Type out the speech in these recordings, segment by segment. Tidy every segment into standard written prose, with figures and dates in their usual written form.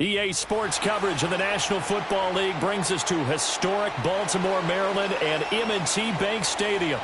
EA Sports coverage of the National Football League brings us to historic Baltimore, Maryland, and M&T Bank Stadium.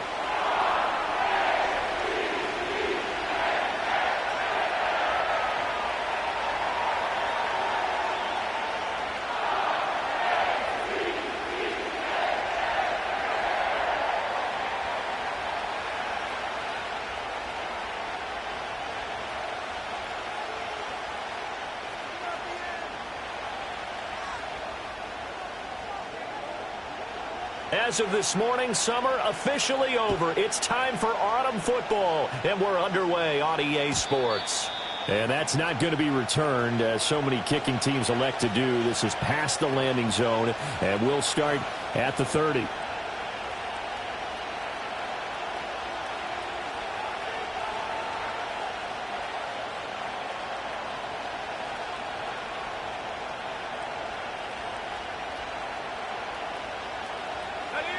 As of this morning, summer officially over. It's time for autumn football, and we're underway on EA Sports. And that's not going to be returned, as so many kicking teams elect to do. This is past the landing zone, and we'll start at the 30.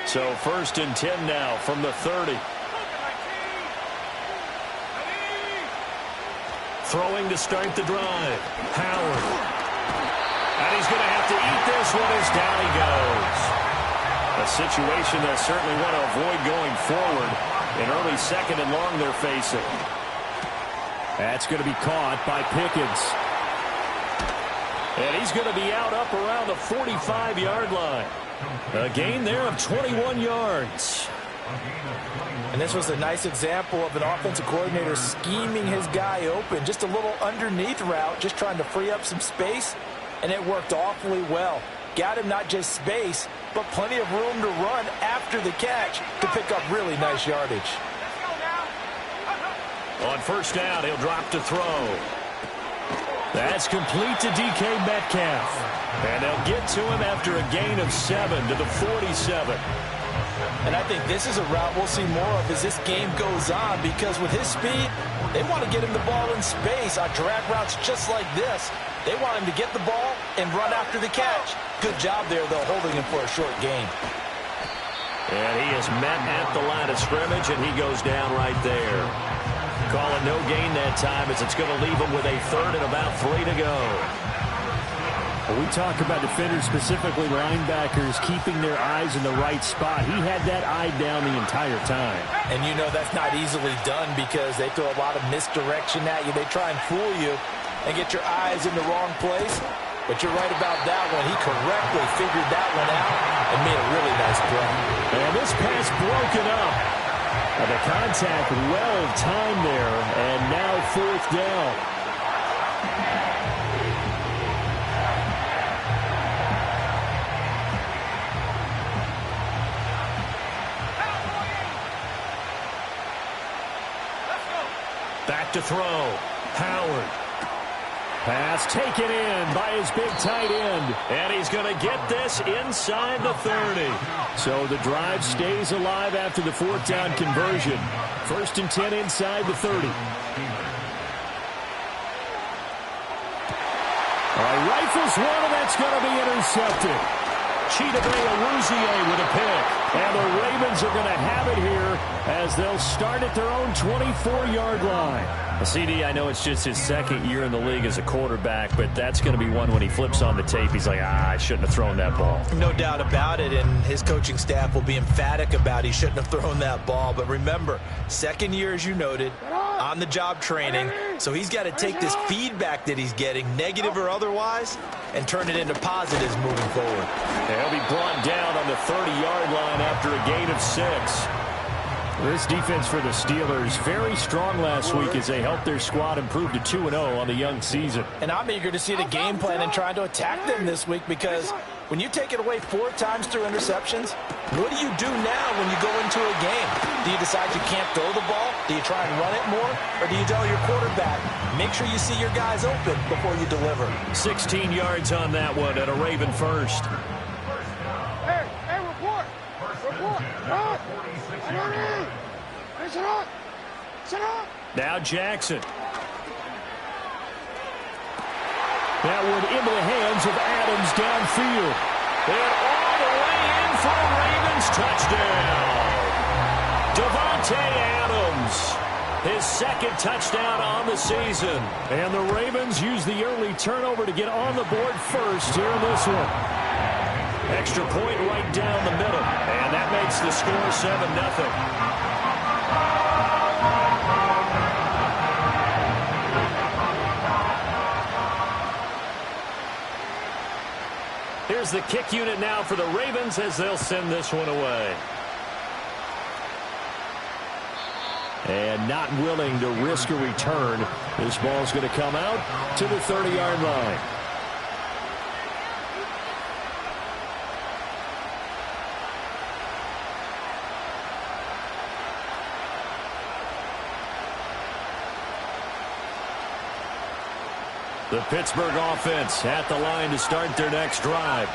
So 1st and 10 now from the 30. Throwing to start the drive. Howard. And he's going to have to eat this one as down he goes. A situation they certainly want to avoid going forward. An early 2nd and long they're facing. That's going to be caught by Pickens. And he's going to be out up around the 45-yard line. A gain there of 21 yards. And this was a nice example of an offensive coordinator scheming his guy open. Just a little underneath route, just trying to free up some space, and it worked awfully well. Got him not just space, but plenty of room to run after the catch to pick up really nice yardage. On 1st down, he'll drop to throw. That's complete to DK Metcalf. And they'll get to him after a gain of 7 to the 47. And I think this is a route we'll see more of as this game goes on, because with his speed, they want to get him the ball in space on drag routes just like this. They want him to get the ball and run after the catch. Good job there, though, holding him for a short gain. And he is met at the line of scrimmage, and he goes down right there. Call it no gain that time, as it's going to leave him with a 3rd and about 3 to go. Well, we talk about defenders, specifically linebackers, keeping their eyes in the right spot. He had that eye down the entire time. And you know that's not easily done, because they throw a lot of misdirection at you. They try and fool you and get your eyes in the wrong place. But you're right about that one. He correctly figured that one out and made a really nice play. And this pass broken up. And the contact well timed there, and now 4th down. Back to throw. Howard. Pass taken in by his big tight end. And he's going to get this inside the 30. So the drive stays alive after the 4th down conversion. 1st and 10 inside the 30. Rifles one, and that's going to be intercepted. Chidobe Awuzie with a pick. And the Ravens are going to have it here as they'll start at their own 24-yard line. CD, I know it's just his 2nd year in the league as a quarterback, but that's going to be one when he flips on the tape. He's like, I shouldn't have thrown that ball. No doubt about it, and his coaching staff will be emphatic about he shouldn't have thrown that ball. But remember, 2nd year, as you noted, on-the-job training, so he's got to take this feedback that he's getting, negative or otherwise, and turn it into positives moving forward. And he'll be brought down on the 30-yard line after a gain of 6. This defense for the Steelers, very strong last week as they helped their squad improve to 2-0 on the young season. And I'm eager to see the game plan and trying to attack them this week, because when you take it away 4 times through interceptions, what do you do now when you go into a game? Do you decide you can't throw the ball? Do you try and run it more? Or do you tell your quarterback, make sure you see your guys open before you deliver? 16 yards on that one and a Raven first. Hey, report. Run. Sit up. Now Jackson. That one into the hands of Adams downfield. And all the way in for a Ravens touchdown. Davante Adams. His second touchdown on the season. And the Ravens use the early turnover to get on the board first here in this one. Extra point right down the middle. And that makes the score 7-0. Here's the kick unit now for the Ravens as they'll send this one away. And not willing to risk a return. This ball's going to come out to the 30-yard line. The Pittsburgh offense at the line to start their next drive.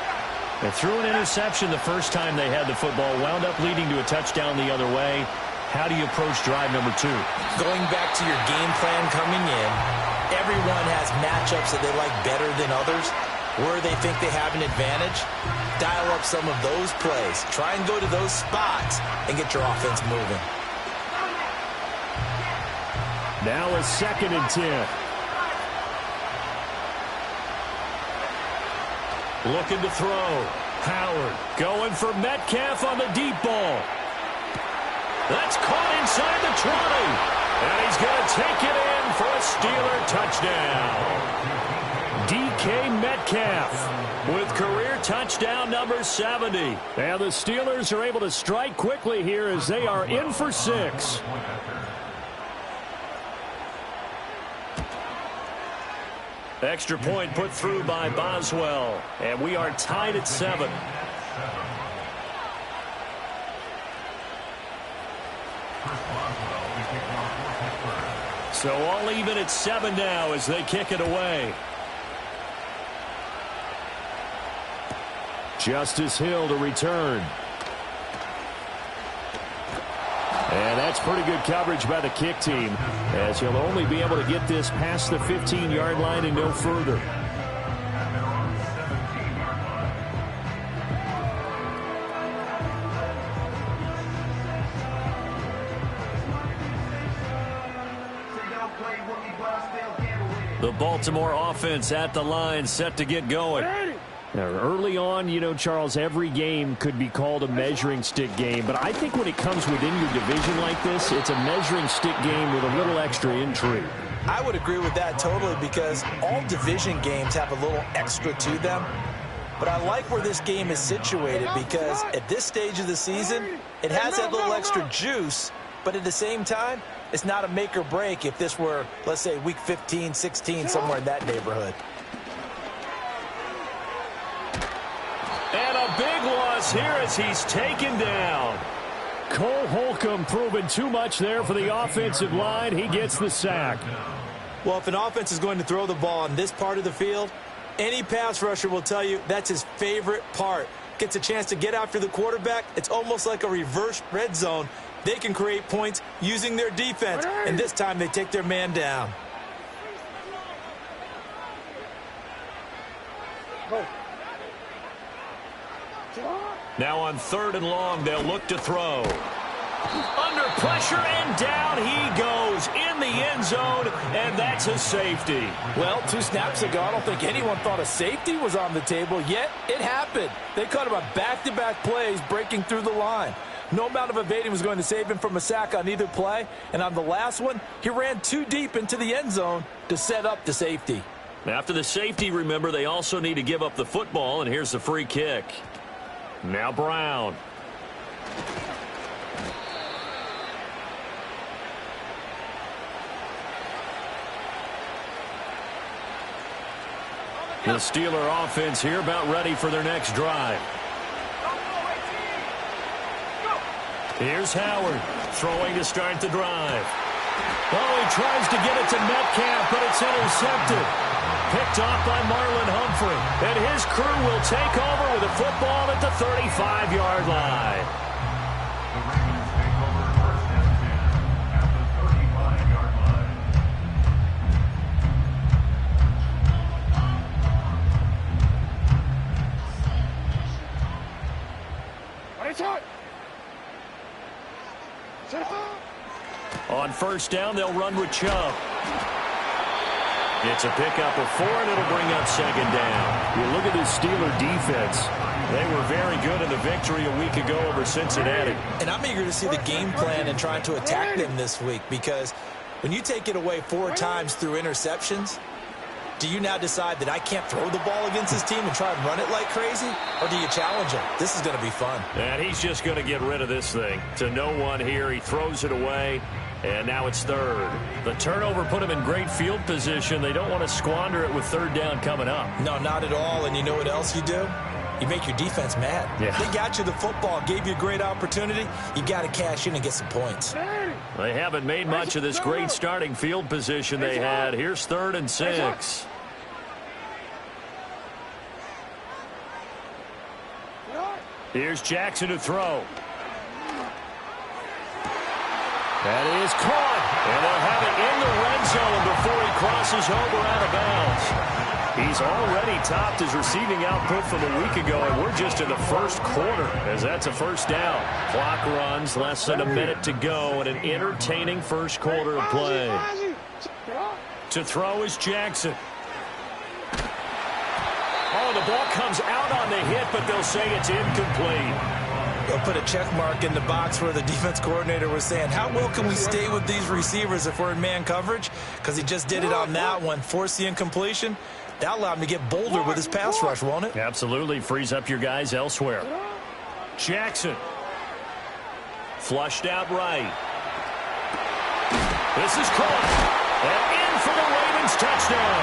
They threw an interception the first time they had the football, wound up leading to a touchdown the other way. How do you approach drive number 2? Going back to your game plan coming in, everyone has matchups that they like better than others. Where they think they have an advantage, dial up some of those plays. Try and go to those spots and get your offense moving. Now a 2nd and 10. Looking to throw. Howard going for Metcalf on the deep ball. That's caught inside the 20. And he's going to take it in for a Steeler touchdown. DK Metcalf with career touchdown number 70. And the Steelers are able to strike quickly here as they are in for 6. Extra point put through by Boswell. And we are tied at 7. So all even at 7 now as they kick it away. Justice Hill to return. And that's pretty good coverage by the kick team, as he'll only be able to get this past the 15-yard line and no further. The Baltimore offense at the line, set to get going. Now, early on, you know, Charles, every game could be called a measuring stick game. But I think when it comes within your division like this, it's a measuring stick game with a little extra intrigue. I would agree with that totally, because all division games have a little extra to them. But I like where this game is situated, because at this stage of the season, it has that little extra juice. But at the same time, it's not a make or break if this were, let's say, week 15, 16, somewhere in that neighborhood. And a big loss here as he's taken down. Cole Holcomb proving too much there for the offensive line. He gets the sack. Well, if an offense is going to throw the ball on this part of the field, any pass rusher will tell you that's his favorite part. Gets a chance to get after the quarterback. It's almost like a reverse red zone. They can create points using their defense, and this time they take their man down. Now on 3rd and long, they'll look to throw. Under pressure, and down he goes in the end zone, and that's a safety. Well, 2 snaps ago, I don't think anyone thought a safety was on the table, yet it happened. They caught him on back-to-back plays breaking through the line. No amount of evading was going to save him from a sack on either play, and on the last one, he ran too deep into the end zone to set up the safety. After the safety, remember, they also need to give up the football, and here's the free kick. Now Brown. The Steeler offense here about ready for their next drive. Here's Howard throwing to start the drive. Oh, he tries to get it to Metcalf, but it's intercepted. Picked off by Marlon Humphrey. And his crew will take over with the football at the 35-yard line. The Ravens take over first and 10 at the 35-yard line. Right shot. Set up. On first down, they'll run with Chubb. It's a pickup of 4, and it'll bring up second down. You look at this Steeler defense. They were very good in the victory a week ago over Cincinnati. And I'm eager to see the game plan and trying to attack them this week, because when you take it away 4 times through interceptions, do you now decide that I can't throw the ball against this team and try and run it like crazy? Or do you challenge him? This is going to be fun. And he's just going to get rid of this thing. To no one here. He throws it away. And now it's third. The turnover put him in great field position. They don't want to squander it with third down coming up. No, not at all. And you know what else you do? You make your defense mad. Yeah. They got you the football, gave you a great opportunity. You got to cash in and get some points. They haven't made much of this great starting field position they had. Here's 3rd and 6. Here's Jackson to throw. That is caught. And they'll have it in the red zone before he crosses over out of bounds. He's already topped his receiving output from a week ago, and we're just in the first quarter as that's a first down. Clock runs, less than a minute to go, and an entertaining first quarter of play. To throw is Jackson. Oh, the ball comes out on the hit, but they'll say it's incomplete. They'll put a check mark in the box where the defense coordinator was saying, how well can we stay with these receivers if we're in man coverage? Because he just did it on that one, forced the incompletion. That'll allow him to get bolder with his pass rush, won't it? Absolutely. Frees up your guys elsewhere. Jackson. Flushed out right. This is caught. And in for the Ravens touchdown.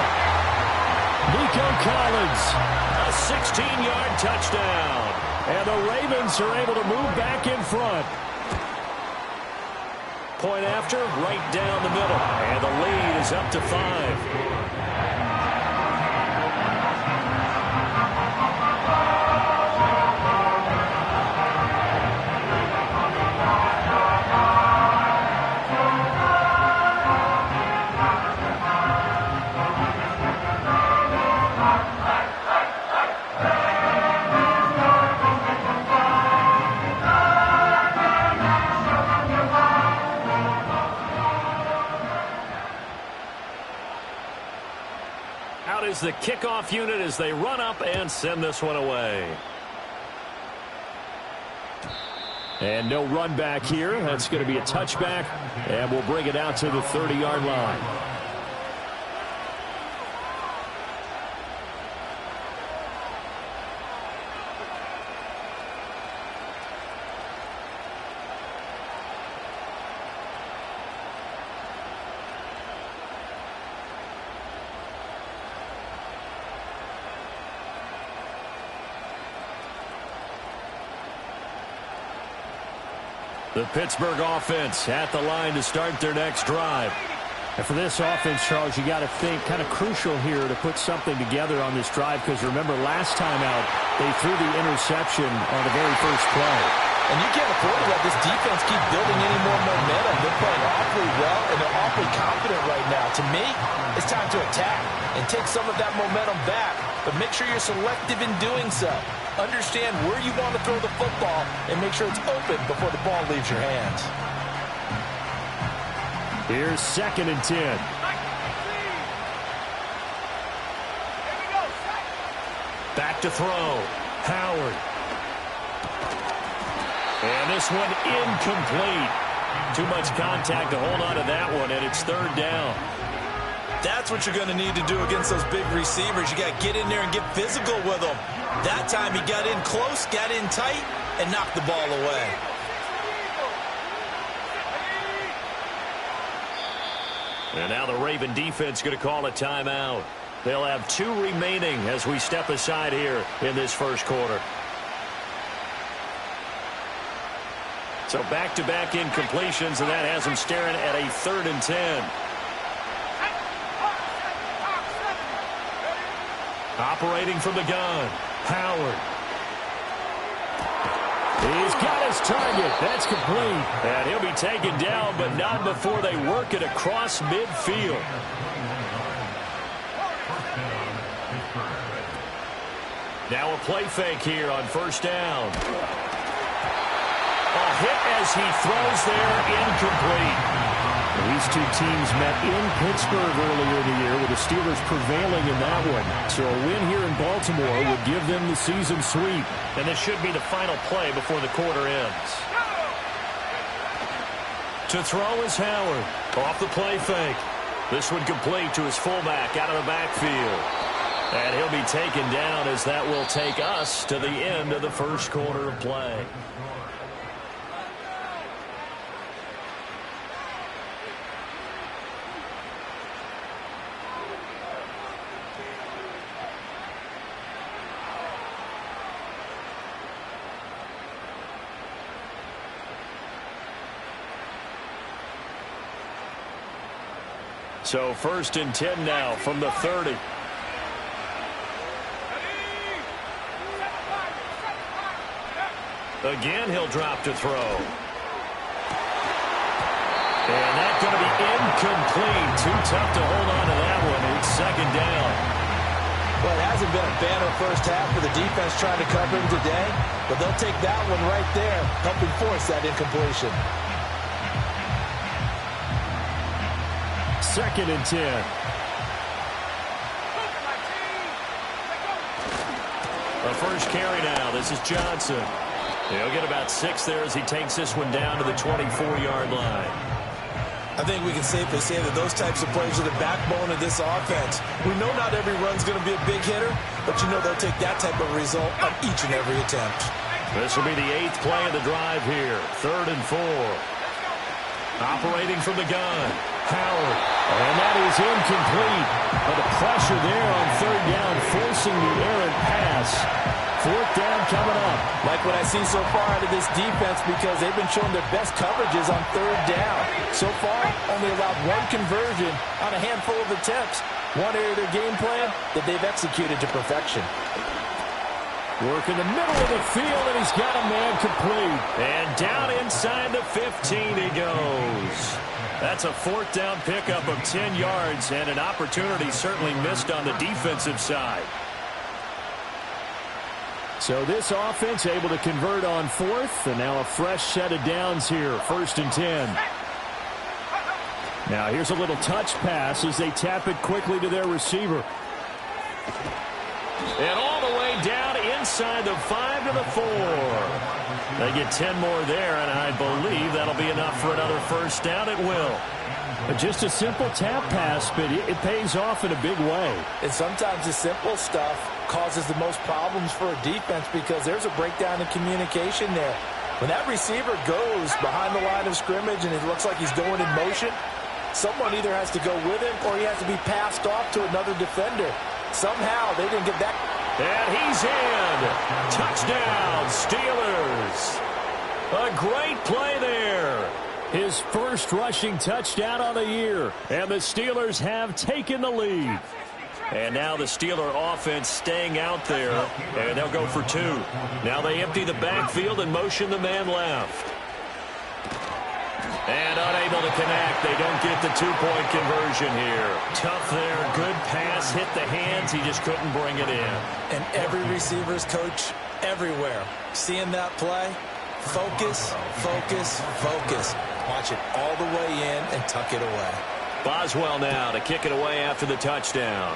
Nico Collins, a 16-yard touchdown. And the Ravens are able to move back in front. Point after, right down the middle. And the lead is up to 5. Is the kickoff unit as they run up and send this one away. And no run back here. That's going to be a touchback, and we'll bring it out to the 30-yard line. The Pittsburgh offense at the line to start their next drive. And for this offense, Charles, you got to think kind of crucial here to put something together on this drive, because remember last time out they threw the interception on the very first play. And you can't afford to let this defense keep building any more momentum. They're playing awfully well, and they're awfully confident right now. To me, it's time to attack and take some of that momentum back. But make sure you're selective in doing so. Understand where you want to throw the football and make sure it's open before the ball leaves your hands. Here's 2nd and 10. Back to throw. Howard. And this one incomplete. Too much contact to hold on to that one, and it's 3rd down. That's what you're going to need to do against those big receivers. You got to get in there and get physical with them. That time he got in close, got in tight, and knocked the ball away. And now the Raven defense going to call a timeout. They'll have 2 remaining as we step aside here in this first quarter. So back-to-back incompletions, and that has them staring at a 3rd and 10. Operating from the gun, Howard. He's got his target. That's complete. And he'll be taken down, but not before they work it across midfield. Now a play fake here on first down. A hit as he throws there, incomplete. These two teams met in Pittsburgh earlier in the year, with the Steelers prevailing in that one. So a win here in Baltimore would give them the season sweep. And this should be the final play before the quarter ends. To throw is Howard. Off the play fake. This one complete to his fullback out of the backfield. And he'll be taken down, as that will take us to the end of the first quarter of play. So 1st and 10 now from the 30. Again, he'll drop to throw. And that's going to be incomplete. Too tough to hold on to that one. It's 2nd down. Well, it hasn't been a banner first half for the defense trying to cover him today, but they'll take that one right there, helping force that incompletion. 2nd and 10. The first carry now. This is Johnson. He'll get about 6 there as he takes this one down to the 24-yard line. I think we can safely say that those types of plays are the backbone of this offense. We know not every run's going to be a big hitter, but you know they'll take that type of result on each and every attempt. This will be the 8th play of the drive here. 3rd and 4. Operating from the gun, Howard. And that is incomplete. But the pressure there on 3rd down, forcing the errant pass. 4th down coming up. Like what I've seen so far out of this defense, because they've been showing their best coverages on 3rd down. So far, only allowed 1 conversion on a handful of attempts. One area of their game plan that they've executed to perfection. Work in the middle of the field, and he's got a man complete. And down inside the 15 he goes. That's a 4th down pickup of 10 yards, and an opportunity certainly missed on the defensive side. So this offense able to convert on 4th, and now a fresh set of downs here, 1st and 10. Now here's a little touch pass as they tap it quickly to their receiver. And all the way down inside the 5 to the 4. They get 10 more there, and I believe that'll be enough for another 1st down. It will. Just a simple tap pass, but it pays off in a big way. And sometimes the simple stuff causes the most problems for a defense, because there's a breakdown in communication there. When that receiver goes behind the line of scrimmage and it looks like he's going in motion, someone either has to go with him or he has to be passed off to another defender. Somehow they didn't get that. And he's in. Touchdown, Steelers. A great play there. His first rushing touchdown on the year. And the Steelers have taken the lead. And now the Steeler offense staying out there. And they'll go for 2. Now they empty the backfield and motion the man left. And unable to connect. They don't get the 2-point conversion here. Tough there. Good pass. Hit the hands. He just couldn't bring it in. And every receiver's coach everywhere, seeing that play, focus, focus, focus. Watch it all the way in and tuck it away. Boswell now to kick it away after the touchdown.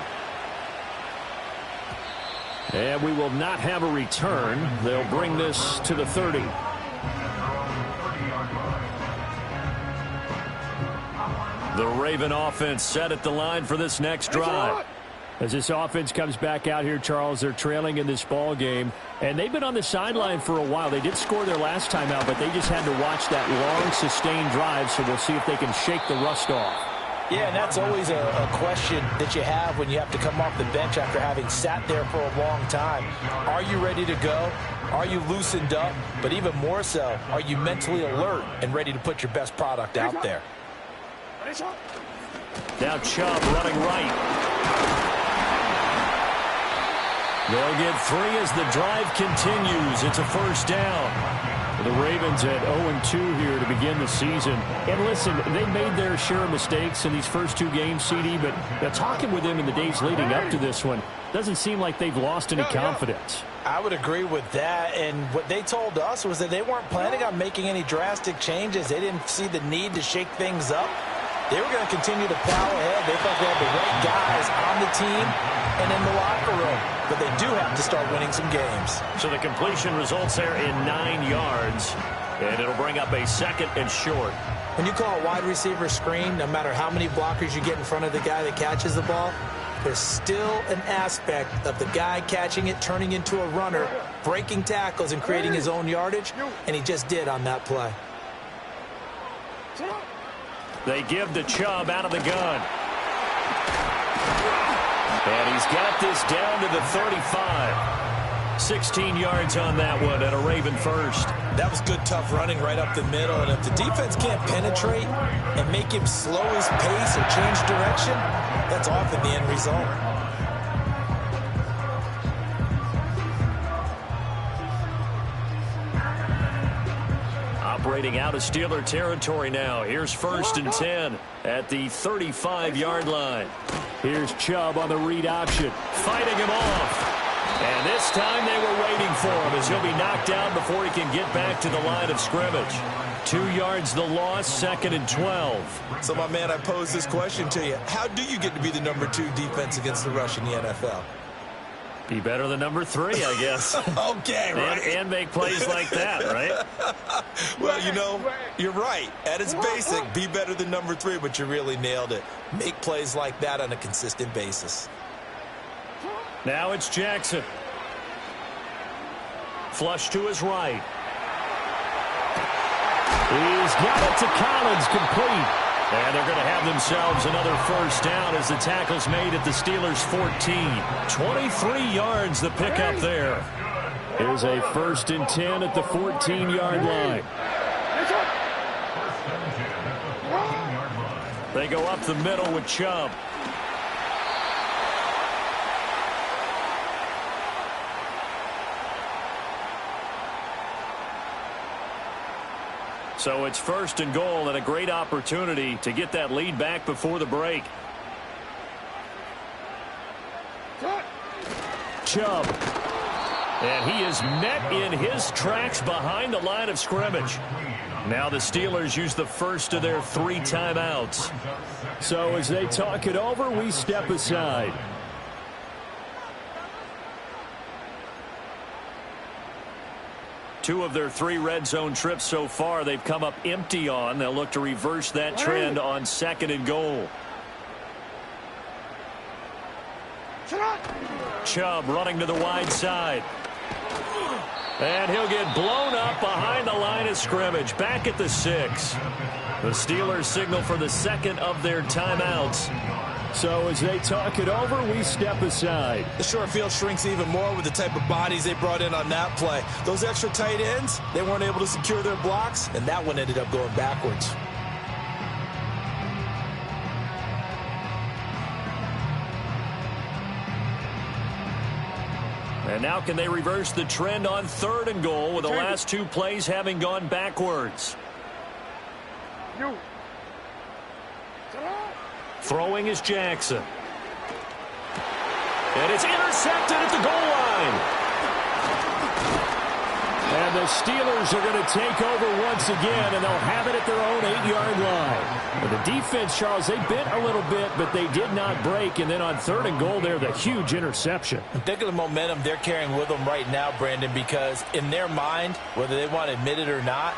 And we will not have a return. They'll bring this to the 30. The Raven offense set at the line for this next drive. As this offense comes back out here, Charles, they're trailing in this ball game. And they've been on the sideline for a while. They did score their last time out, but they just had to watch that long, sustained drive, so we'll see if they can shake the rust off. Yeah, and that's always a question that you have when you have to come off the bench after having sat there for a long time. Are you ready to go? Are you loosened up? But even more so, are you mentally alert and ready to put your best product out there? Now Chubb running right. They'll get 3 as the drive continues. It's a 1st down. The Ravens at 0-2 here to begin the season. And listen, they made their share of mistakes in these first 2 games, CD, but talking with them in the days leading up to this one, doesn't seem like they've lost any confidence. I would agree with that, and what they told us was that they weren't planning on making any drastic changes. They didn't see the need to shake things up. They were going to continue to plow ahead. They thought they had the right guys on the team and in the locker room. But they do have to start winning some games. So the completion results there in 9 yards. And it'll bring up a 2nd and short. When you call a wide receiver screen, no matter how many blockers you get in front of the guy that catches the ball, there's still an aspect of the guy catching it, turning into a runner, breaking tackles and creating his own yardage, and he just did on that play. They give to Chubb out of the gun. And he's got this down to the 35. 16 yards on that one and a Raven first. That was good, tough running right up the middle. And if the defense can't penetrate and make him slow his pace or change direction, that's often the end result. Operating out of Steeler territory now. Here's 1st and 10 at the 35-yard line. Here's Chubb on the read option, fighting him off. And this time they were waiting for him as he'll be knocked down before he can get back to the line of scrimmage. 2 yards the loss, 2nd and 12. So, my man, I pose this question to you. How do you get to be the number 2 defense against the rush in the NFL? Be better than number 3, I guess. Okay, right. And make plays like that, right? Well, you know, you're right. At its basic, be better than number 3, but you really nailed it. Make plays like that on a consistent basis. Now it's Jackson. Flush to his right. He's got it to Collins, complete. And they're going to have themselves another first down as the tackle's made at the Steelers' 14. 23 yards the pickup there. Here's a 1st and 10 at the 14-yard line. They go up the middle with Chubb. So it's 1st and goal and a great opportunity to get that lead back before the break. Chubb. And he is met in his tracks behind the line of scrimmage. Now the Steelers use the first of their 3 timeouts. So as they talk it over, we step aside. Two of their 3 red zone trips so far, they've come up empty on. They'll look to reverse that trend on 2nd and goal. Chubb running to the wide side. And he'll get blown up behind the line of scrimmage, back at the 6. The Steelers signal for the 2nd of their timeouts. So as they talk it over, we step aside. The short field shrinks even more with the type of bodies they brought in on that play. Those extra tight ends, they weren't able to secure their blocks, and that one ended up going backwards. And now can they reverse the trend on 3rd and goal with the last 2 plays having gone backwards? Throwing is Jackson. And it's intercepted at the goal line. And the Steelers are going to take over once again, and they'll have it at their own 8-yard line. And the defense, Charles, they bit a little bit, but they did not break. And then on 3rd and goal there, the huge interception. Think of the momentum they're carrying with them right now, Brandon, because in their mind, whether they want to admit it or not,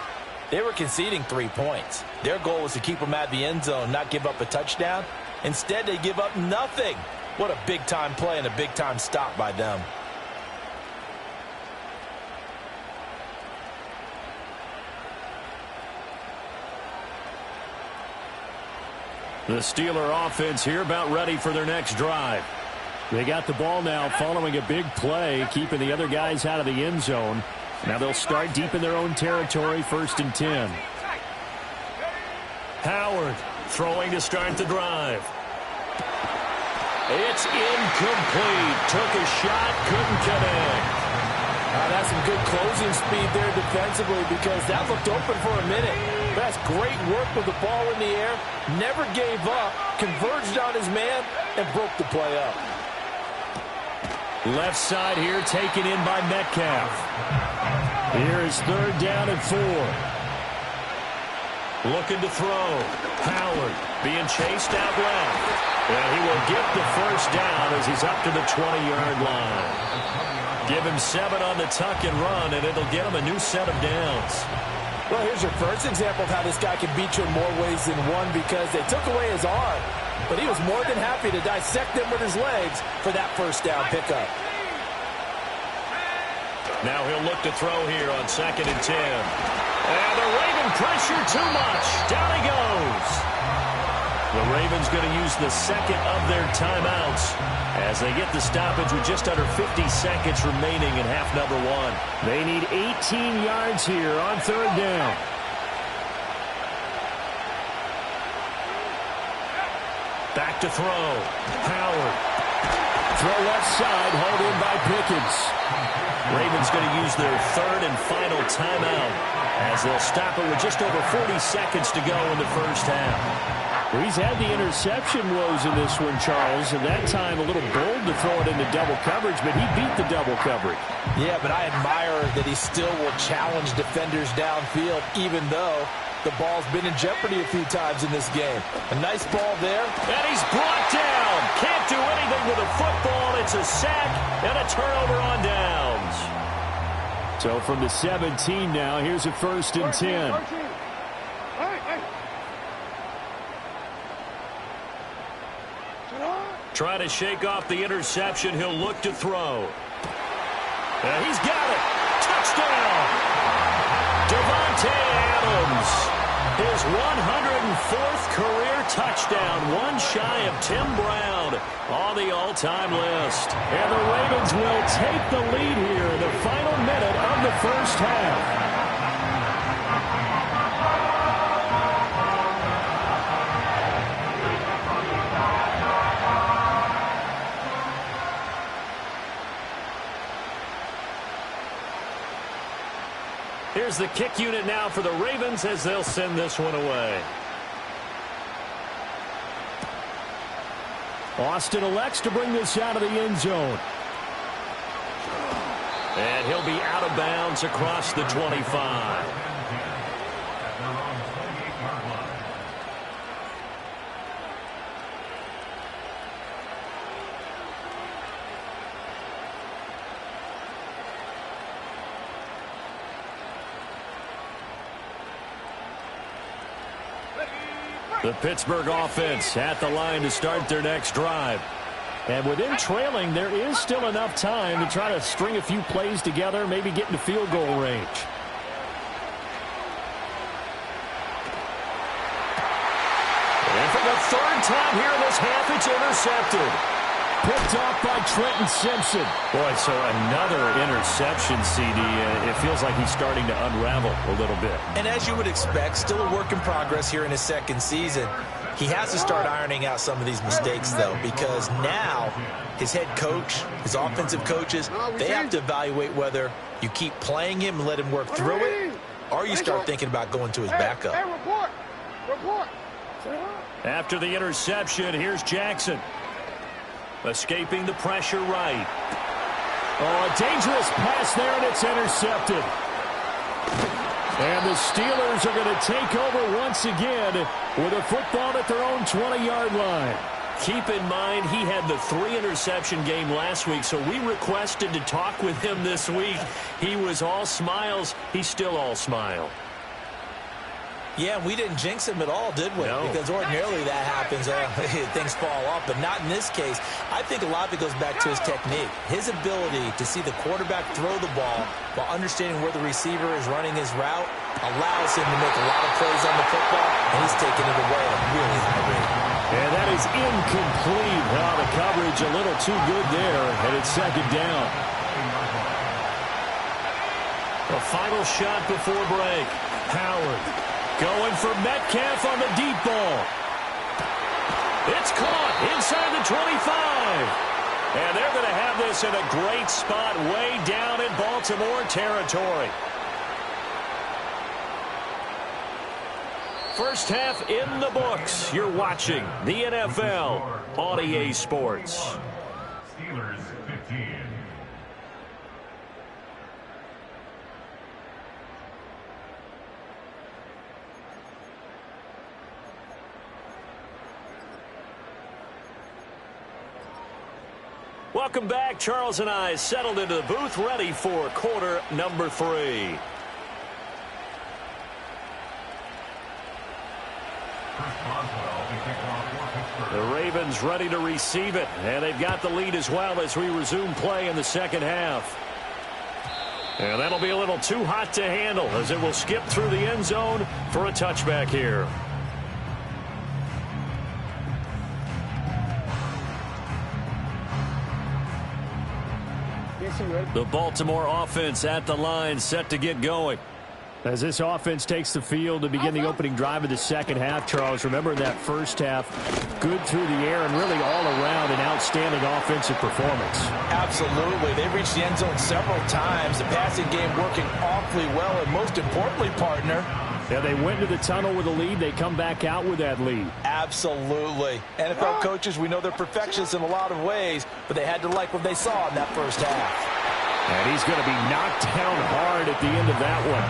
they were conceding 3 points. Their goal was to keep them at the end zone, not give up a touchdown. Instead, they give up nothing. What a big-time play and a big-time stop by them. The Steeler offense here about ready for their next drive. They got the ball now following a big play, keeping the other guys out of the end zone. Now they'll start deep in their own territory, 1st and 10. Howard throwing to start the drive. It's incomplete. Took a shot, couldn't connect. That's some good closing speed there defensively because that looked open for a minute. That's great work with the ball in the air. Never gave up, converged on his man, and broke the play up. Left side here taken in by Metcalf. Here is 3rd down and 4. Looking to throw. Howard being chased out left. And he will get the first down as he's up to the 20-yard line. Give him 7 on the tuck and run, and it'll get him a new set of downs. Well, here's your first example of how this guy can beat you in more ways than one because they took away his arm. But he was more than happy to dissect them with his legs for that first down pickup. Now he'll look to throw here on 2nd and 10. And the Raven pressure too much. Down he goes. The Ravens going to use the second of their timeouts as they get the stoppage with just under 50 seconds remaining in half number 1. They need 18 yards here on 3rd down. Back to throw. Howard. Throw left side, hauled in by Pickens. Ravens going to use their 3rd and final timeout as they'll stop it with just over 40 seconds to go in the first half. Well, he's had the interception woes in this one, Charles, and that time a little bold to throw it into double coverage, but he beat the double coverage. Yeah, but I admire that he still will challenge defenders downfield, even though the ball's been in jeopardy a few times in this game. A nice ball there. And he's brought down. Can't do anything with a football. It's a sack and a turnover on downs. So from the 17 now, here's a 1st and 10. Trying to shake off the interception. He'll look to throw. And he's got it. Touchdown. Davante Adams. His 104th career touchdown. One shy of Tim Brown on the all-time list. And the Ravens will take the lead here in the final minute of the first half. Here's the kick unit now for the Ravens as they'll send this one away. Austin elects to bring this out of the end zone. And he'll be out of bounds across the 25. The Pittsburgh offense at the line to start their next drive. And within trailing, there is still enough time to try to string a few plays together, maybe get into field goal range. And for the 3rd time here in this half, it's intercepted. Picked off by Trenton Simpson. Boy, so another interception, CD. It feels like he's starting to unravel a little bit. And as you would expect, still a work in progress here in his 2nd season. He has to start ironing out some of these mistakes, though, because now his head coach, his offensive coaches, they have to evaluate whether you keep playing him and let him work through it, or you start thinking about going to his backup. Report. After the interception, here's Jackson. Escaping the pressure right. Oh, a dangerous pass there, and it's intercepted. And the Steelers are going to take over once again with a football at their own 20-yard line. Keep in mind, he had the 3-interception game last week, so we requested to talk with him this week. He was all smiles. He's still all smile. Yeah, we didn't jinx him at all, did we? No. Because ordinarily that happens. Things fall off, but not in this case. I think a lot of it goes back to his technique. His ability to see the quarterback throw the ball while understanding where the receiver is running his route allows him to make a lot of plays on the football, and he's taking it away at a really high rate. And that is incomplete. The coverage a little too good there, and it's 2nd down. A final shot before break. Howard. Going for Metcalf on the deep ball. It's caught inside the 25. And they're going to have this in a great spot way down in Baltimore territory. First half in the books. You're watching the NFL on EA Sports. Steelers 15. Welcome back. Charles and I settled into the booth, ready for quarter number 3. The Ravens ready to receive it, and they've got the lead as well as we resume play in the second half. And that'll be a little too hot to handle as it will skip through the end zone for a touchback here. The Baltimore offense at the line, set to get going. As this offense takes the field to begin the opening drive of the second half, Charles, remember in that first half, good through the air and really all around an outstanding offensive performance. Absolutely. They reached the end zone several times. The passing game working awfully well, and most importantly, partner, yeah, they went to the tunnel with a lead. They come back out with that lead. Absolutely. NFL coaches, we know they're perfectionists in a lot of ways, but they had to like what they saw in that first half. And he's going to be knocked down hard at the end of that one.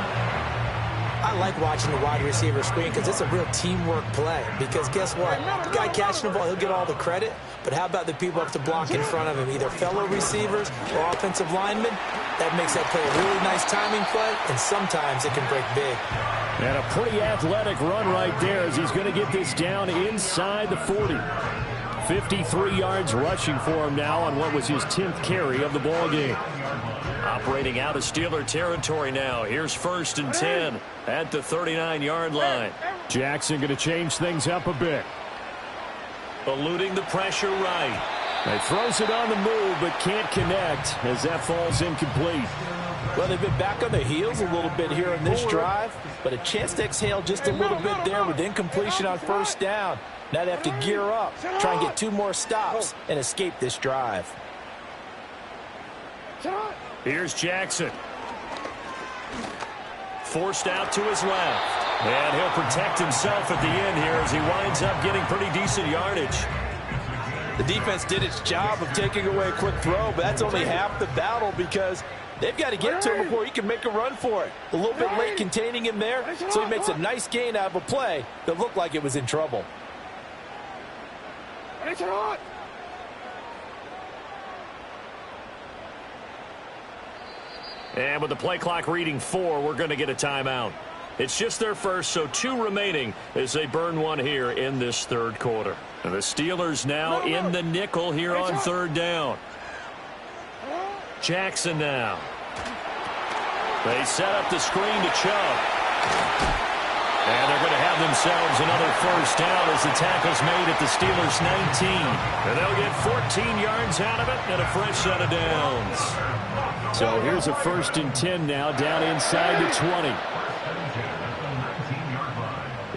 I like watching the wide receiver screen because it's a real teamwork play. Because guess what? The guy catching the ball, he'll get all the credit. But how about the people up to block in front of him, either fellow receivers or offensive linemen? That makes that play a really nice timing play, and sometimes it can break big. And a pretty athletic run right there as he's going to get this down inside the 40. 53 yards rushing for him now on what was his 10th carry of the ball game. Operating out of Steeler territory now. Here's 1st and 10 at the 39-yard line. Jackson going to change things up a bit. Eluding the pressure right. He throws it on the move but can't connect as that falls incomplete. Well, they've been back on their heels a little bit here in this drive, but a chance to exhale just a little bit there with incompletion on 1st down. Now they have to gear up, try and get 2 more stops and escape this drive. Here's Jackson. Forced out to his left. And he'll protect himself at the end here as he winds up getting pretty decent yardage. The defense did its job of taking away a quick throw, but that's only half the battle because they've got to get to him before he can make a run for it. A little bit late containing him there, so he makes a nice gain out of a play that looked like it was in trouble. And with the play clock reading 4, we're going to get a timeout. It's just their first, so 2 remaining as they burn one here in this 3rd quarter. And the Steelers now in the nickel here on 3rd down. Jackson now. They set up the screen to Chubb. And they're going to have themselves another 1st down as the tackle's made at the Steelers' 19. And they'll get 14 yards out of it and a fresh set of downs. So here's a 1st and 10 now down inside the 20.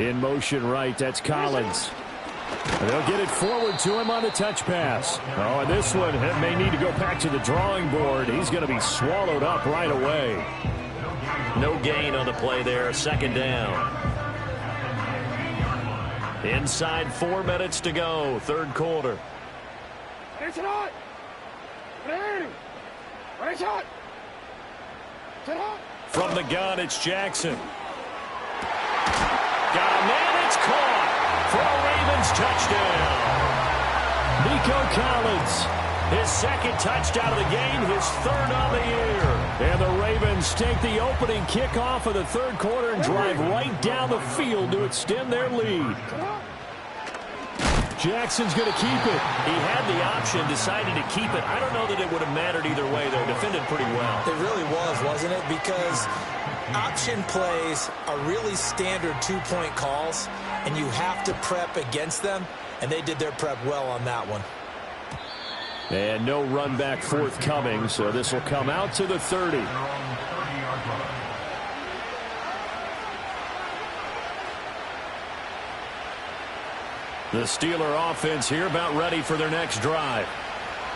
In motion right, that's Collins. And they'll get it forward to him on the touch pass. Oh, and this one may need to go back to the drawing board. He's going to be swallowed up right away. No gain on the play there, 2nd down. Inside 4 minutes to go, 3rd quarter. From the gun, it's Jackson. Got a man, it's caught for a Ravens touchdown. Nico Collins, his 2nd touchdown of the game, his 3rd on the year. And the Ravens take the opening kickoff of the 3rd quarter and drive right down the field to extend their lead. Jackson's going to keep it. He had the option, decided to keep it. I don't know that it would have mattered either way, though. Defended pretty well. It really was, wasn't it? Because option plays are really standard 2-point calls, and you have to prep against them, and they did their prep well on that one. And no run back forthcoming, so this will come out to the 30. The Steeler offense here about ready for their next drive.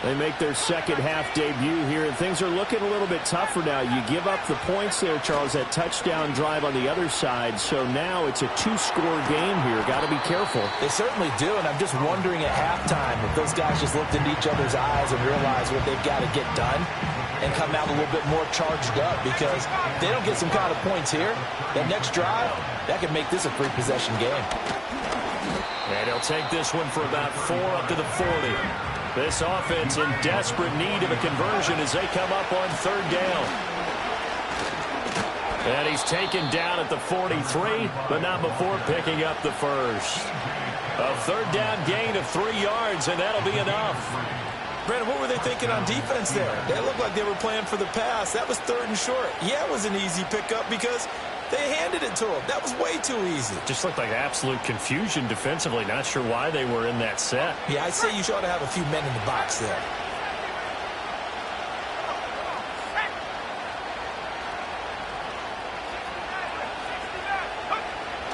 They make their 2nd half debut here, and things are looking a little bit tougher now. You give up the points there, Charles, that touchdown drive on the other side, so now it's a 2-score game here. Got to be careful. They certainly do, and I'm just wondering at halftime if those guys just looked into each other's eyes and realized what they've got to get done and come out a little bit more charged up, because if they don't get some kind of points here, that next drive, that could make this a 3-possession game. And he'll take this one for about 4 up to the 40. This offense in desperate need of a conversion as they come up on third down. And he's taken down at the 43, but not before picking up the first. A third down gain of 3 yards, and that'll be enough. Brandon, what were they thinking on defense there? They looked like they were playing for the pass. That was 3rd and short. Yeah, it was an easy pickup because they handed it to him. That was way too easy. Just looked like absolute confusion defensively. Not sure why they were in that set. Yeah, I'd say you ought to have a few men in the box there.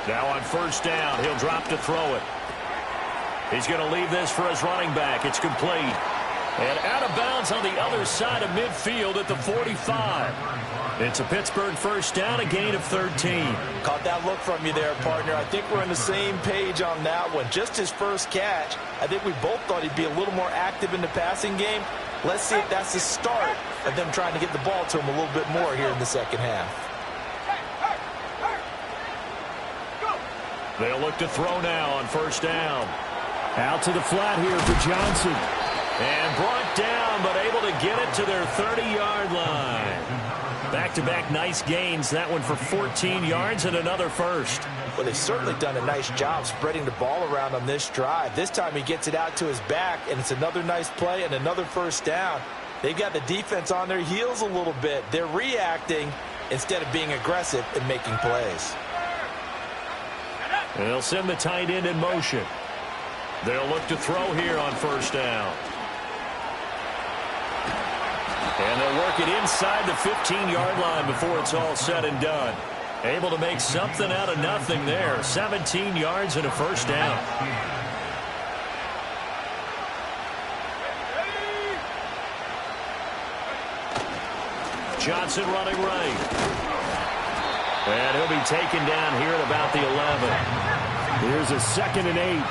Now on first down, he'll drop to throw it. He's going to leave this for his running back. It's complete. And out of bounds on the other side of midfield at the 45. It's a Pittsburgh first down, a gain of 13. Caught that look from you there, partner. I think we're on the same page on that one. Just his first catch. I think we both thought he'd be a little more active in the passing game. Let's see if that's the start of them trying to get the ball to him a little bit more here in the second half. They'll look to throw now on first down. Out to the flat here for Johnson. And brought down, but able to get it to their 30-yard line. Back-to-back nice gains. That one for 14 yards and another first. Well, they've certainly done a nice job spreading the ball around on this drive. This time he gets it out to his back, and it's another nice play and another first down. They've got the defense on their heels a little bit. They're reacting instead of being aggressive and making plays. And they'll send the tight end in motion. They'll look to throw here on first down. And they'll work it inside the 15-yard line before it's all said and done. Able to make something out of nothing there. 17 yards and a first down. Johnson running right. And he'll be taken down here at about the 11. Here's a 2nd and 8.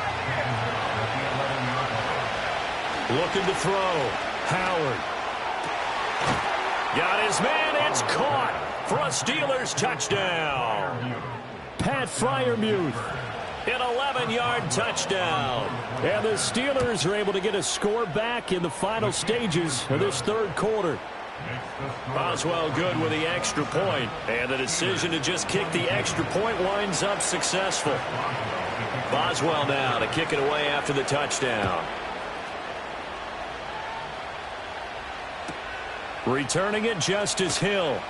Looking to throw. Howard. Got his man. It's caught for a Steelers touchdown. Pat Freiermuth. An 11-yard touchdown. And the Steelers are able to get a score back in the final stages of this third quarter. Boswell good with the extra point. And the decision to just kick the extra point winds up successful. Boswell now to kick it away after the touchdown. Returning it, Justice Hill.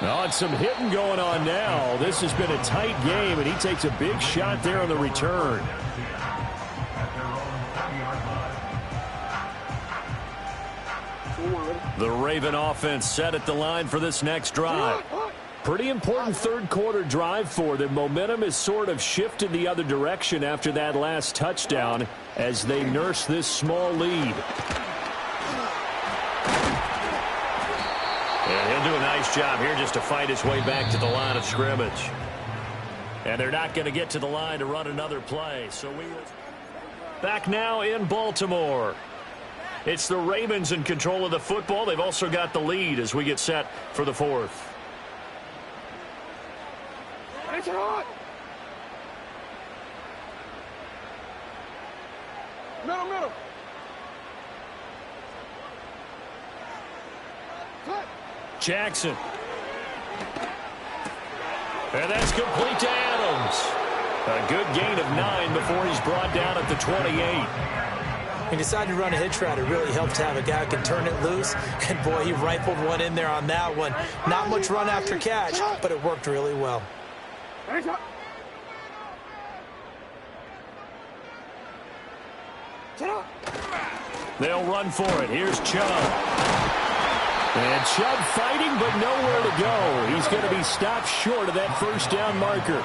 Oh, and some hitting going on now. This has been a tight game, and he takes a big shot there on the return. The Raven offense set at the line for this next drive. Pretty important third quarter drive for them. Momentum has sort of shifted the other direction after that last touchdown as they nurse this small lead. And he'll do a nice job here just to fight his way back to the line of scrimmage. And they're not going to get to the line to run another play. So we will back now in Baltimore. It's the Ravens in control of the football. They've also got the lead as we get set for the fourth. Middle. Jackson. And that's complete to Adams. A good gain of 9 before he's brought down at the 28. He decided to run a hitch route. It really helps to have a guy who can turn it loose. And, boy, he rifled one in there on that one. Not much run after catch, but it worked really well. They'll run for it. Here's Chubb. And Chubb fighting, but nowhere to go. He's going to be stopped short of that first down marker.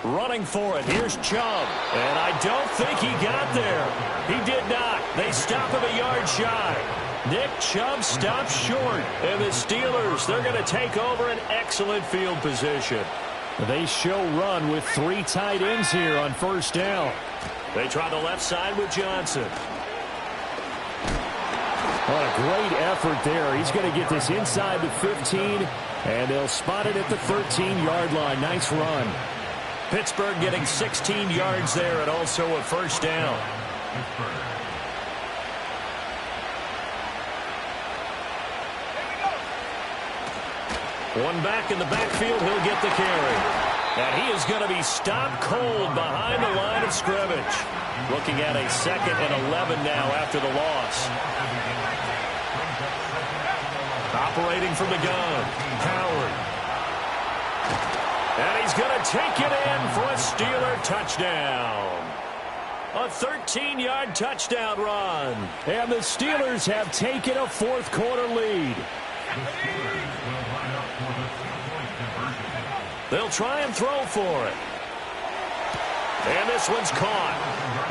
Running for it. Here's Chubb. And I don't think he got there. He did not. They stop him a yard shy. Nick Chubb stops short. And the Steelers, they're going to take over an excellent field position. They show run with 3 tight ends here on first down. They try the left side with Johnson. What a great effort there. He's going to get this inside the 15, and they'll spot it at the 13-yard line. Nice run. Pittsburgh getting 16 yards there and also a first down. One back in the backfield, he'll get the carry. And he is going to be stopped cold behind the line of scrimmage. Looking at a 2nd and 11 now after the loss. Operating from the gun, Howard. And he's going to take it in for a Steeler touchdown. A 13-yard touchdown run. And the Steelers have taken a fourth-quarter lead. They'll try and throw for it. And this one's caught.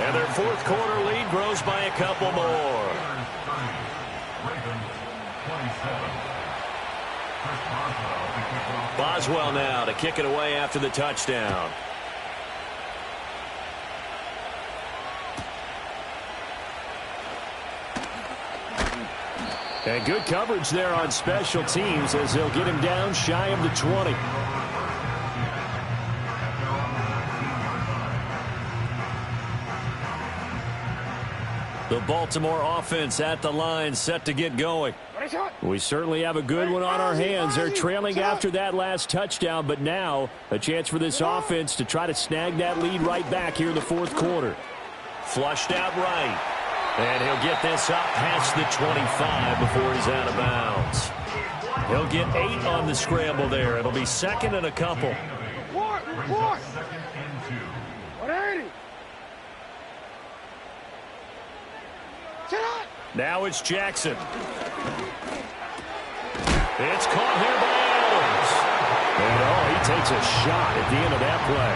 And their fourth-quarter lead grows by a couple more. Boswell now to kick it away after the touchdown. And good coverage there on special teams as they'll get him down shy of the 20. The Baltimore offense at the line, set to get going. We certainly have a good one on our hands. They're trailing after that last touchdown, but now a chance for this offense to try to snag that lead right back here in the fourth quarter. Flushed out right. And he'll get this up past the 25 before he's out of bounds. He'll get 8 on the scramble there. It'll be 2nd and a couple. Report! 180! Now it's Jackson. It's caught here by Adams. And he takes a shot at the end of that play.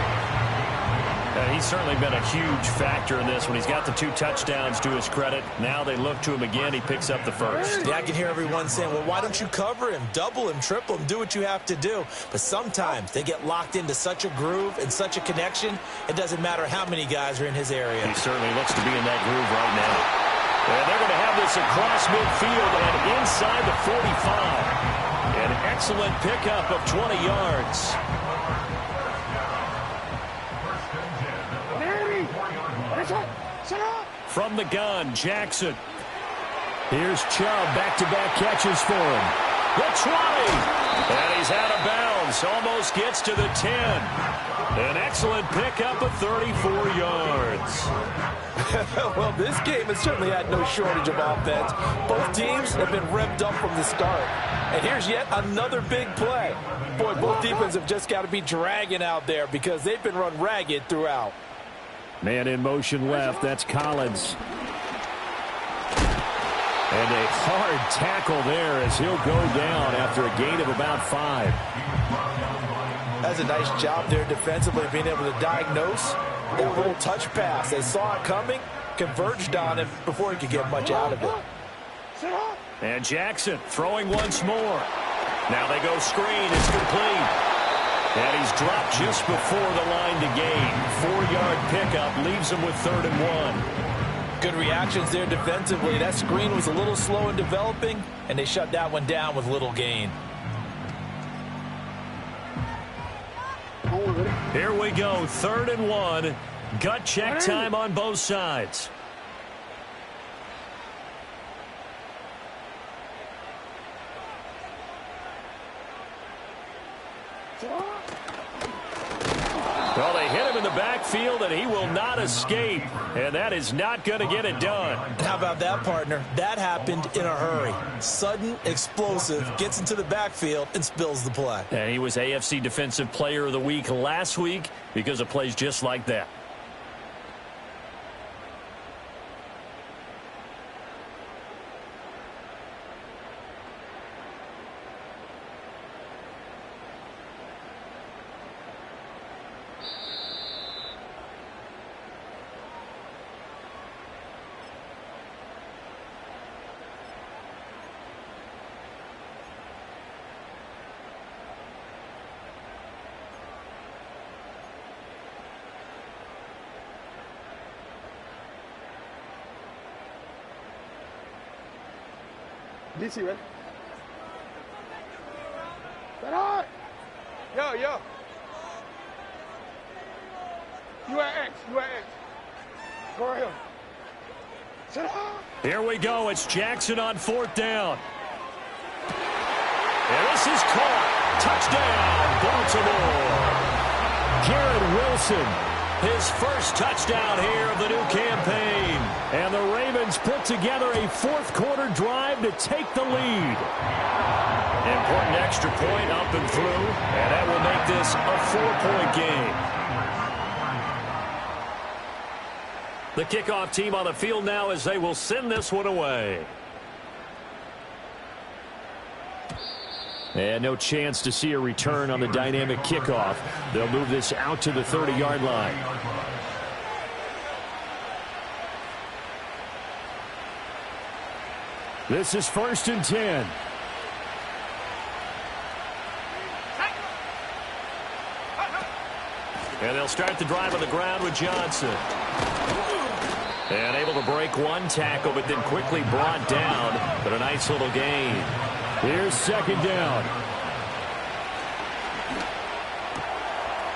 And he's certainly been a huge factor in this one. He's got the 2 touchdowns to his credit. Now they look to him again. He picks up the first. Yeah, I can hear everyone saying, well, why don't you cover him, double him, triple him, do what you have to do. But sometimes they get locked into such a groove and such a connection, it doesn't matter how many guys are in his area. He certainly looks to be in that groove right now. And they're going to have this across midfield and inside the 45. An excellent pickup of 20 yards. From the gun, Jackson. Here's Chubb, back-to-back catches for him. The 20. And he's out of bounds. Almost gets to the 10. An excellent pickup of 34 yards. Well, this game has certainly had no shortage of offense. Both teams have been revved up from the start. And here's yet another big play. Boy, both defenses have just got to be dragging out there because they've been run ragged throughout. Man in motion left. That's Collins. And a hard tackle there as he'll go down after a gain of about 5. That's a nice job there defensively, being able to diagnose that little touch pass. They saw it coming, converged on him before he could get much out of it. And Jackson throwing once more. Now they go screen. It's complete. And he's dropped just before the line to gain. 4-yard pickup leaves him with 3rd and 1. Good reactions there defensively. That screen was a little slow in developing, and they shut that one down with little gain. Here we go, 3rd and 1. Gut check time on both sides. Well, they hit him in the backfield, and he will not escape. And that is not going to get it done. How about that, partner? That happened in a hurry. Sudden, explosive, gets into the backfield, and spills the play. And he was AFC Defensive Player of the Week last week because of plays just like that. DC, ready? Set on. Yo, yo. You at X. You at X. Go right here. Set on. Here we go. It's Jackson on 4th down. And this is caught. Touchdown, Baltimore. Garrett Wilson, his first touchdown here of the new campaign. And the Ravens put together a 4th quarter drive to take the lead. Important extra point up and through, and that will make this a 4-point game. The kickoff team on the field now as they will send this one away. And no chance to see a return on the dynamic kickoff. They'll move this out to the 30-yard line. This is 1st and 10. And they'll start the drive on the ground with Johnson. And able to break one tackle, but then quickly brought down. But a nice little gain. Here's 2nd down.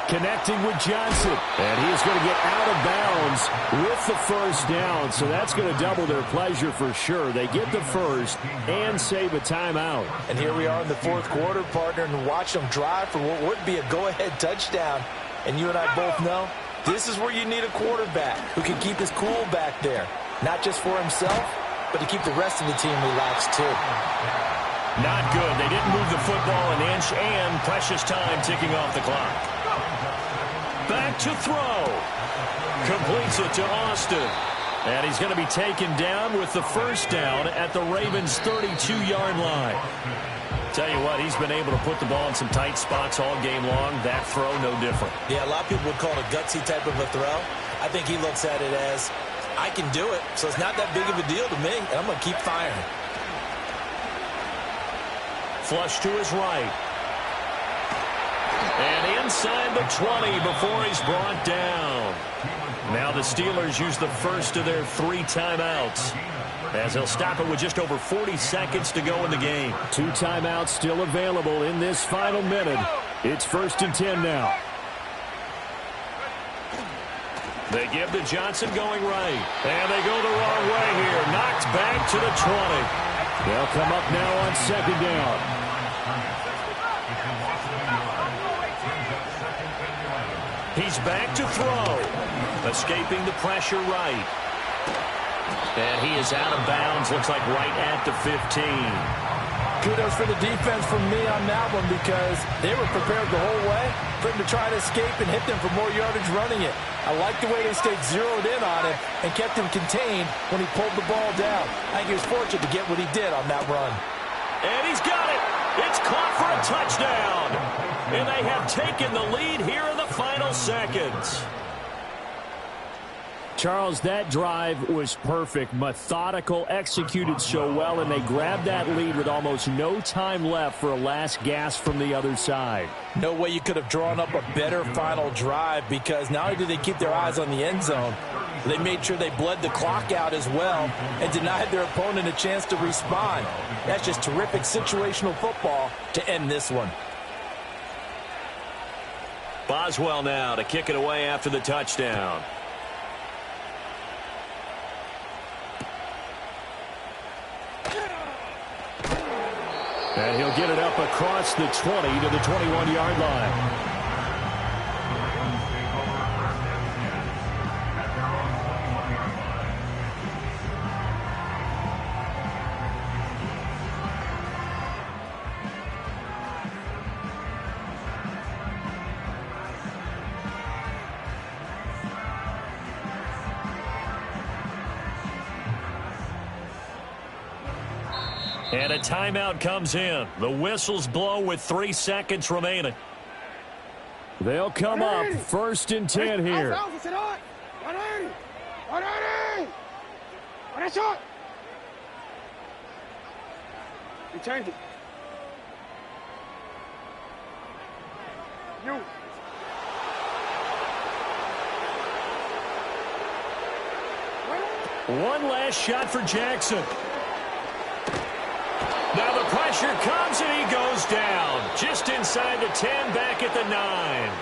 Connecting with Johnson. And he is going to get out of bounds with the 1st down. So that's going to double their pleasure for sure. They get the 1st and save a timeout. And here we are in the 4th quarter, partner, and watch them drive for what would be a go-ahead touchdown. And you and I both know this is where you need a quarterback who can keep his cool back there. Not just for himself, but to keep the rest of the team relaxed too. Not good. They didn't move the football an inch, and precious time ticking off the clock. Back to throw. Completes it to Austin. And he's going to be taken down with the 1st down at the Ravens' 32-yard line. Tell you what, he's been able to put the ball in some tight spots all game long. That throw, no different. Yeah, a lot of people would call it a gutsy type of a throw. I think he looks at it as, I can do it, so it's not that big of a deal to me, and I'm going to keep firing. Flush to his right. And inside the 20 before he's brought down. Now the Steelers use the first of their 3 timeouts, as they'll stop it with just over 40 seconds to go in the game. 2 timeouts still available in this final minute. It's 1st and 10 now. They give to Johnson going right. And they go the wrong way here. Knocked back to the 20. They'll come up now on 2nd down. He's back to throw. Escaping the pressure right. And he is out of bounds, looks like right at the 15. Kudos for the defense from me on that one, because they were prepared the whole way for him to try to escape and hit them for more yardage running it. I like the way they stayed zeroed in on him and kept him contained when he pulled the ball down. I think he was fortunate to get what he did on that run. And he's got it. It's caught for a touchdown. And they have taken the lead here in the final seconds. Charles, that drive was perfect, methodical, executed so well, and they grabbed that lead with almost no time left for a last gasp from the other side. No way you could have drawn up a better final drive, because not only did they keep their eyes on the end zone, they made sure they bled the clock out as well and denied their opponent a chance to respond. That's just terrific situational football to end this one. Boswell now to kick it away after the touchdown. And he'll get it up across the 20 to the 21-yard line. And a timeout comes in. The whistles blow with 3 seconds remaining. They'll come up 1st and 10 here. 180! shot! You change it. You. One last shot for Jackson. Now the pressure comes, and he goes down. Just inside the 10, back at the 9.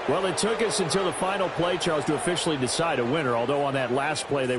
Well, it took us until the final play, Charles, to officially decide a winner, although on that last play they